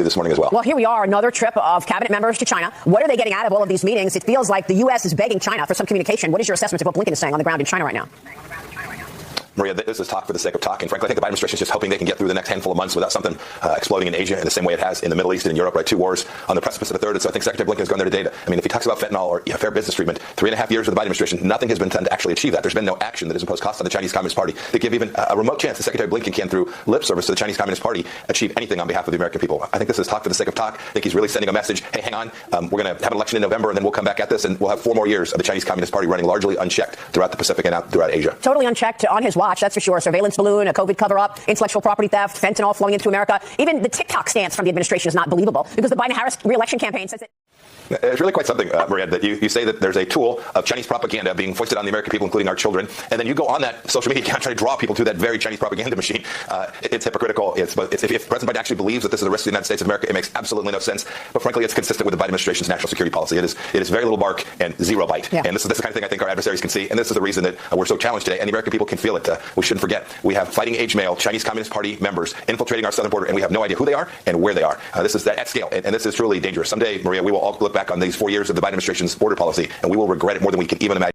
this morning as well. Well, here we are, another trip of cabinet members to China. What are they getting out of all of these meetings? It feels like the U.S. is begging China for some communication. What is your assessment of what Blinken is saying on the ground in China right now? Maria, this is talk for the sake of talking. Frankly, I think the Biden administration is just hoping they can get through the next handful of months without something exploding in Asia in the same way it has in the Middle East and in Europe, right? 2 wars on the precipice of a third. And so I think Secretary Blinken is going there today. If he talks about fentanyl or fair business treatment, 3.5 years of the Biden administration, nothing has been done to actually achieve that. There's been no action that has imposed costs on the Chinese Communist Party that give even a remote chance that Secretary Blinken can, through lip service to the Chinese Communist Party, achieve anything on behalf of the American people. I think this is talk for the sake of talk. I think he's really sending a message. Hey, hang on. We're going to have an election in November, and then we'll come back at this, and we'll have 4 more years of the Chinese Communist Party running largely unchecked throughout the Pacific and out throughout Asia. Totally unchecked on his watch, that's for sure. Surveillance balloon, a COVID cover-up, intellectual property theft, fentanyl flowing into America. Even the TikTok stance from the administration is not believable because the Biden-Harris re-election campaign says it. It's really quite something, Maria, that you say that there's a tool of Chinese propaganda being foisted on the American people, including our children, and then you go on that social media account trying to draw people to that very Chinese propaganda machine. It's hypocritical. If President Biden actually believes that this is a risk to the United States of America, it makes absolutely no sense. But frankly, it's consistent with the Biden administration's national security policy. It is very little bark and zero bite. Yeah. And this is the kind of thing I think our adversaries can see. And this is the reason that we're so challenged today. And the American people can feel it. We shouldn't forget. We have fighting age male Chinese Communist Party members infiltrating our southern border, and we have no idea who they are and where they are. This is at scale. And this is truly dangerous. Someday, Maria, we will all look back on these 4 years of the Biden administration's border policy, and we will regret it more than we can even imagine.